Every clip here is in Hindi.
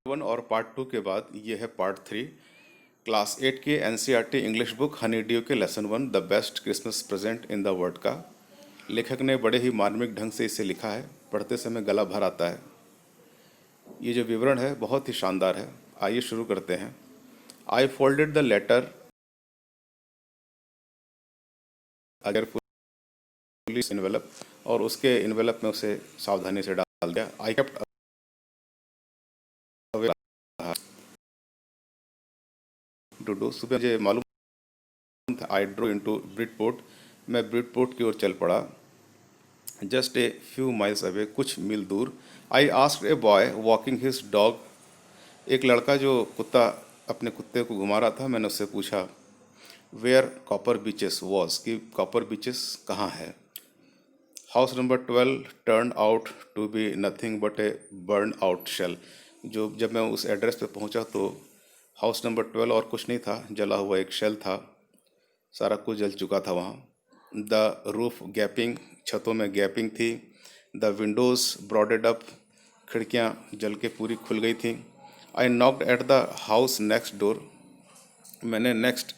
1 और पार्ट 2 के बाद ये है पार्ट 3। क्लास 8 की NCERT English book honeydew के lesson 1 the best Christmas present in the world का। लेखक ने बड़े ही मार्मिक ढंग से इसे लिखा है, पढ़ते समय गला भर आता है। ये जो विवरण है बहुत ही शानदार है। आइए शुरू करते हैं। आई फोल्डेड द लेटर अगर पुलिस इन्वेलप और उसके इन्वेलप में उसे सावधानी से डाल दिया। I kept to do. सुबह मुझे मालूम था। I drove into Bridport. मैं ब्रिडपोर्ट की ओर चल पड़ा। Just a few miles away, कुछ मील दूर। I asked a boy walking his dog. एक लड़का जो कुत्ता अपने कुत्ते को घुमा रहा था, मैंने उससे पूछा वेयर कॉपर बीचेस वॉज, कि कॉपर बीचेस कहाँ है। House number 12 turn out to be nothing but a burn out shell. जब मैं उस एड्रेस पे पहुंचा तो हाउस नंबर 12 और कुछ नहीं था, जला हुआ एक शेल था। सारा कुछ जल चुका था वहाँ। द रूफ गैपिंग, छतों में गैपिंग थी। द विंडोज़ ब्रॉडेड अप, खिड़कियाँ जल के पूरी खुल गई थी। I knocked at the house next door. मैंने नेक्स्ट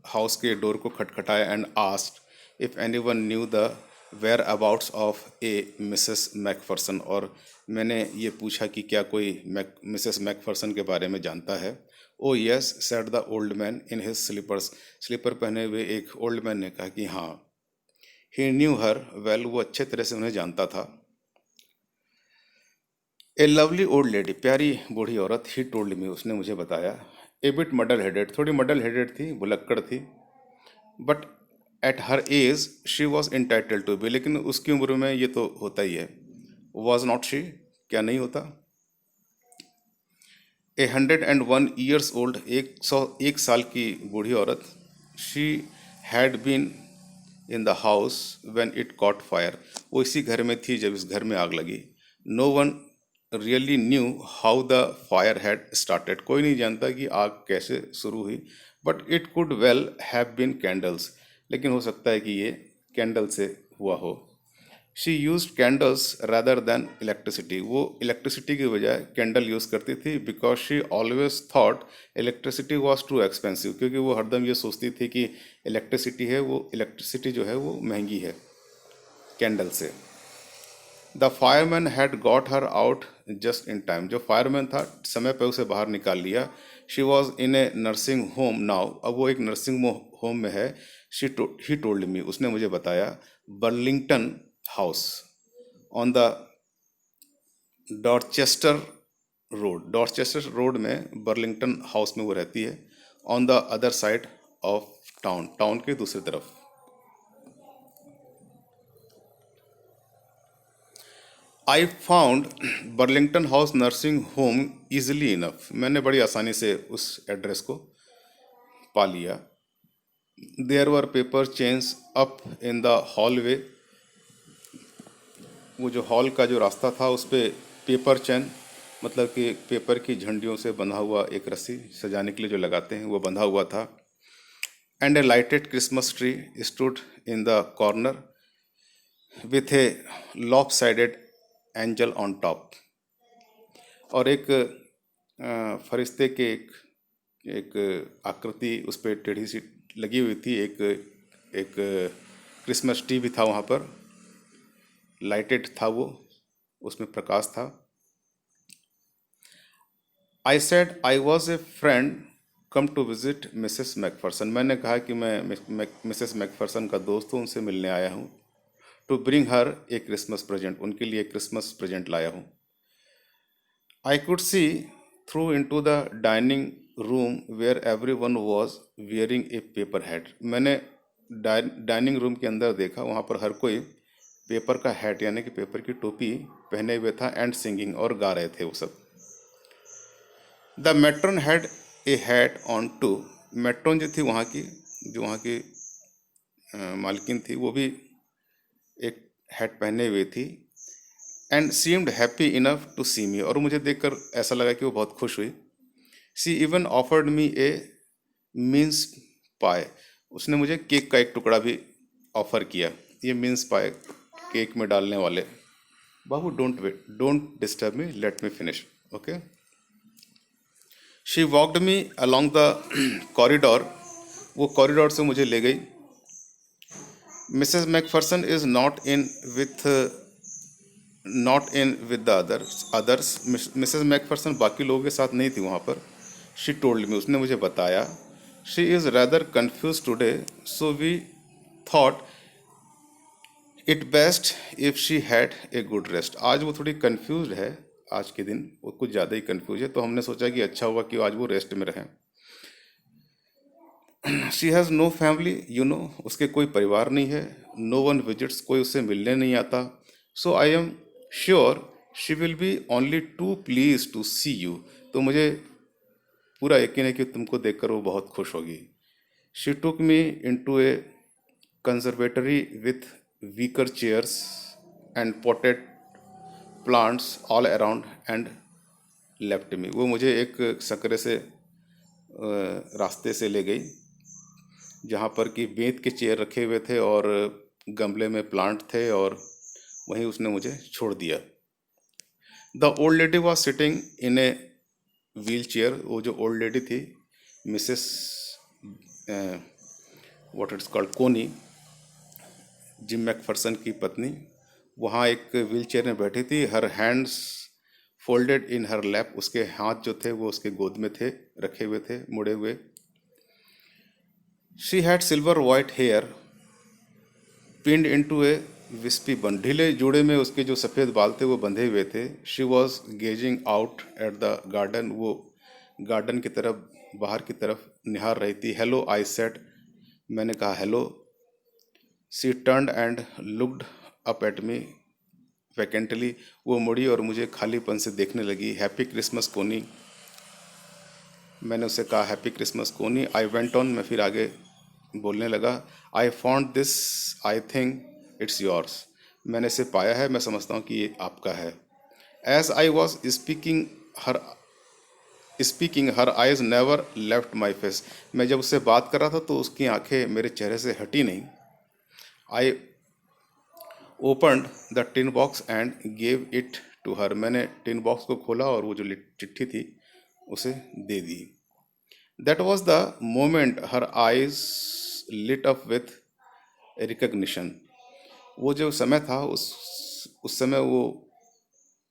हाउस के डोर को खटखटाया and asked if anyone knew the whereabouts of a Mrs McPherson. और मैंने ये पूछा कि क्या कोई मिसेस मैकफर्सन के बारे में जानता है। Oh yes said the old man in his slippers. Slipper पहने हुए एक ओल्ड मैन ने कहा कि हाँ। ही न्यू हर वेल, वो अच्छे तरह से उन्हें जानता था। ए लवली ओल्ड लेडी, प्यारी बूढ़ी औरत। ही टोल्ड मी, उसने मुझे बताया। ए बिट मडल हेडेड, थोड़ी मडल हेडेड थी, भुलक्कड़ थी। But at her age she was entitled to be, लेकिन उसकी उम्र में ये तो होता ही है। वॉज नॉट शी, क्या नहीं होता। 101 years old, 101 साल की बूढ़ी औरत। She had been in the house when it caught fire, वो इसी घर में थी जब इस घर में आग लगी। No one really knew how the fire had started, कोई नहीं जानता कि आग कैसे शुरू हुई। But it could well have been candles, लेकिन हो सकता है कि ये कैंडल से हुआ हो। She use candles rather than electricity, वो इलेक्ट्रिसिटी की बजाय कैंडल यूज़ करती थी। Because she always thought electricity was too expensive, क्योंकि वो हरदम ये सोचती थी कि इलेक्ट्रिसिटी जो है वो महंगी है कैंडल से। The fireman had got her out just in time, जो फायरमैन था समय पर उसे बाहर निकाल लिया। She was in A nursing home now, अब वो एक नर्सिंग होम में है। ही टोल्ड मी, उसने मुझे बताया। Burlington House on the Dorchester Road में बर्लिंगटन हाउस में वो रहती है। On the other side of town, town के दूसरी तरफ। I found Burlington House nursing home easily enough, मैंने बड़ी आसानी से उस एड्रेस को पा लिया। There were paper chains up in the hallway, वो जो हॉल का जो रास्ता था उस पर पेपर चैन, मतलब कि पेपर की झंडियों से बंधा हुआ एक रस्सी सजाने के लिए जो लगाते हैं वो बंधा हुआ था। And A lighted Christmas tree stood in the corner with A lop sided angel on top, और एक फरिश्ते के एक आकृति उस पर टेढ़ी सी लगी हुई थी। एक क्रिसमस ट्री भी था वहाँ पर, लाइटेड था वो, उसमें प्रकाश था। I said I was a friend come to visit Mrs McPherson, मैंने कहा कि मैं मिसेस मैकफर्सन का दोस्त हूँ, उनसे मिलने आया हूँ। To bring her a Christmas present, उनके लिए क्रिसमस प्रेजेंट लाया हूँ। I could see through into the dining room where everyone was wearing a paper hat, मैंने डाइनिंग रूम के अंदर देखा, वहाँ पर हर कोई पेपर का हैट यानी कि पेपर की टोपी पहने हुए था। एंड सिंगिंग, और गा रहे थे वो सब। The matron had a hat on too, matron जो थी वहाँ की, जो वहाँ की मालकिन थी, वो भी एक हैट पहने हुए थी। And seemed happy enough to see me, और मुझे देखकर ऐसा लगा कि वो बहुत खुश हुई। सी इवन ऑफर्ड मी ए मिन्स पाए, उसने मुझे केक का एक टुकड़ा भी ऑफर किया। ये मिन्स पाए केक में डालने वाले। बाबू don't disturb me, let me finish, okay. She walked me along the corridor, वो कॉरिडोर से मुझे ले गई. Mrs McPherson is not in with the others. Mrs McPherson बाकी लोगों के साथ नहीं थी वहाँ पर. शी टोल्ड मी, उसने मुझे बताया. She is rather confused today, so we thought it best if she had a good rest. आज वो थोड़ी कंफ्यूज है, आज के दिन वो कुछ ज़्यादा ही कंफ्यूज है, तो हमने सोचा कि अच्छा हुआ कि आज वो रेस्ट में रहें. She has no family, you know, उसके कोई परिवार नहीं है. नो वन विजिट्स, कोई उससे मिलने नहीं आता. So I am sure she will be only too pleased to see you. तो मुझे पूरा यकीन है कि तुमको देखकर वो बहुत खुश होगी. She took me into a conservatory with wicker chairs and potted plants all around and left me. वो मुझे एक सकरे से रास्ते से ले गई जहाँ पर कि बेंत के चेयर रखे हुए थे और गमले में प्लांट थे, और वहीं उसने मुझे छोड़ दिया. The old lady was sitting in a wheel chair. वो जो ओल्ड लेडी थी, मिसेस व्हाट इट्स कॉल्ड कोनी, जिम मैकफर्सन की पत्नी, वहाँ एक व्हील चेयर में बैठी थी. हर हैंड्स फोल्डेड इन हर लैप, उसके हाथ जो थे वो उसके गोद में थे, रखे हुए थे मुड़े हुए. She had silver white hair pinned into a wispy bun. ढीले जोड़े में उसके जो सफ़ेद बाल थे वो बंधे हुए थे. She was gazing out at the garden. वो गार्डन की तरफ, बाहर की तरफ निहार रही थी. हेलो आई सेड, मैंने कहा hello. She turned and looked up at me vacantly. वो मुड़ी और मुझे खालीपन से देखने लगी. हैप्पी क्रिसमस कोनी, मैंने उससे कहा हैप्पी क्रिसमस कोनी. आई वेंट ऑन, मैं फिर आगे बोलने लगा. I found this, I think it's yours. मैंने इसे पाया है, मैं समझता हूँ कि ये आपका है. As I was speaking her eyes never left my face. मैं जब उससे बात कर रहा था तो उसकी आंखें मेरे चेहरे से हटी नहीं. I opened the tin box and gave it to her. मैंने टिन बॉक्स को खोला और वो जो चिट्ठी थी उसे दे दी. That was the moment her eyes lit up with recognition. वो जो समय था, उस समय वो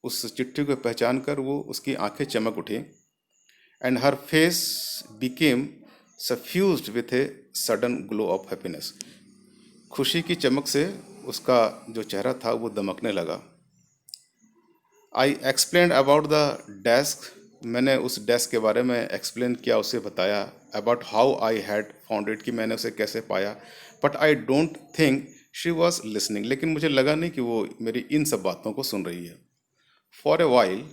उस चिट्ठी को पहचान कर वो उसकी आंखें चमक उठी. And her face became suffused with a sudden glow of happiness. खुशी की चमक से उसका जो चेहरा था वो दमकने लगा. I explain about the desk. मैंने उस डेस्क के बारे में एक्सप्लेन किया, उसे बताया. About how I had found it, कि मैंने उसे कैसे पाया. But I don't think she was listening, लेकिन मुझे लगा नहीं कि वो मेरी इन सब बातों को सुन रही है. For a while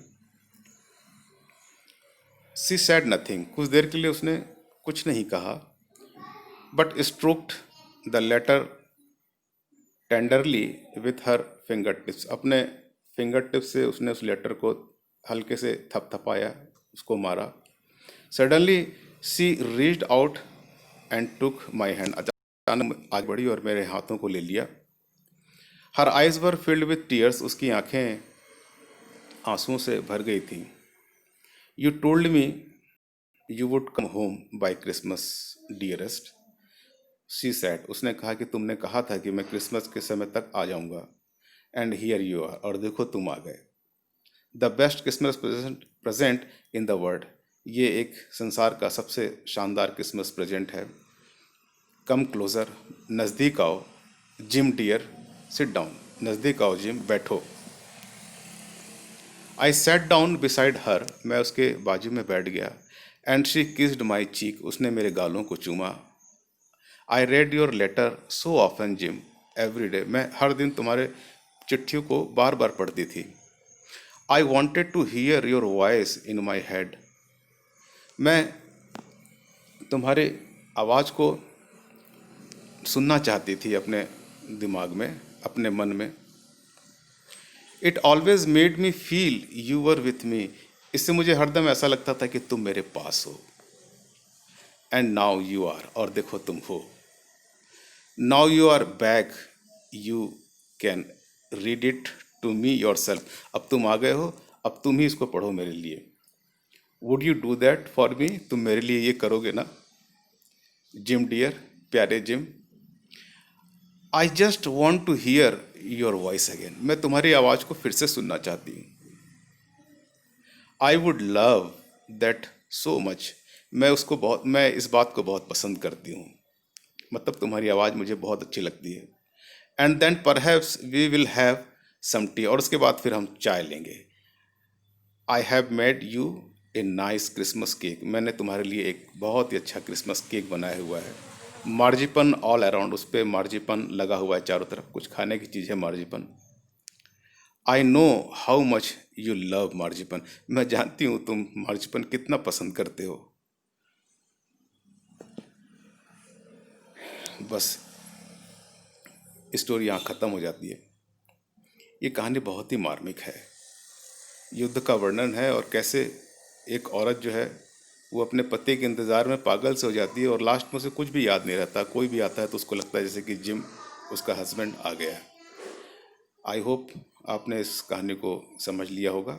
she said nothing. कुछ देर के लिए उसने कुछ नहीं कहा. But stroked the letter tenderly with her fingertips. अपने फिंगर टिप्स से उसने उस लेटर को हल्के से थपथपाया, उसको मारा. Suddenly she reached out and took my hand. अचानक आगे बढ़ी और मेरे हाथों को ले लिया. Her eyes were filled with tears. उसकी आंखें आंसुओं से भर गई थी. You told me you would come home by Christmas dearest, she said. उसने कहा कि तुमने कहा था कि मैं क्रिसमस के समय तक आ जाऊंगा. एंड हियर यू आर, और देखो तुम आ गए. The best Christmas present in the world. ये एक संसार का सबसे शानदार क्रिसमस प्रेजेंट है. कम क्लोजर, नज़दीक आओ. Jim dear, sit down. नज़दीक आओ जिम, बैठो. I sat down beside her. मैं उसके बाजू में बैठ गया. And she kissed my cheek. उसने मेरे गालों को चूमा. I read your letter so often Jim every day. मैं हर दिन तुम्हारे चिट्ठियों को बार बार पढ़ती थी. I wanted to hear your voice in my head. मैं तुम्हारे आवाज़ को सुनना चाहती थी अपने दिमाग में, अपने मन में. It always made me feel you were with me. इससे मुझे हरदम ऐसा लगता था कि तुम मेरे पास हो. एंड नाउ यू आर, और देखो तुम हो. Now you are back, you can read it to me yourself. अब तुम आ गए हो, अब तुम ही इसको पढ़ो मेरे लिए. Would you do that for me? तुम मेरे लिए ये करोगे ना? जिम डियर, प्यारे Jim, I just want to hear your voice again. मैं तुम्हारी आवाज़ को फिर से सुनना चाहती हूँ। I would love that so much. मैं इस बात को बहुत पसंद करती हूँ। मतलब तुम्हारी आवाज़ मुझे बहुत अच्छी लगती है। And then perhaps we will have some tea. और उसके बाद फिर हम चाय लेंगे। I have made you a nice Christmas cake. मैंने तुम्हारे लिए एक बहुत ही अच्छा क्रिसमस केक बनाया हुआ है। मार्जिपन ऑल अराउंड, उस पर मार्जिपन लगा हुआ है चारों तरफ। कुछ खाने की चीज़ है marzipan. I know how much you love marzipan. मैं जानती हूँ तुम मार्जिपन कितना पसंद करते हो। बस स्टोरी यहाँ ख़त्म हो जाती है। ये कहानी बहुत ही मार्मिक है। युद्ध का वर्णन है और कैसे एक औरत जो है वो अपने पति के इंतज़ार में पागल से हो जाती है और लास्ट में उसे कुछ भी याद नहीं रहता। कोई भी आता है तो उसको लगता है जैसे कि जिम उसका हस्बैंड आ गया है। आई होप आपने इस कहानी को समझ लिया होगा।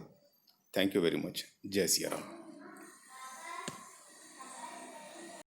Thank you very much. जय सिया राम।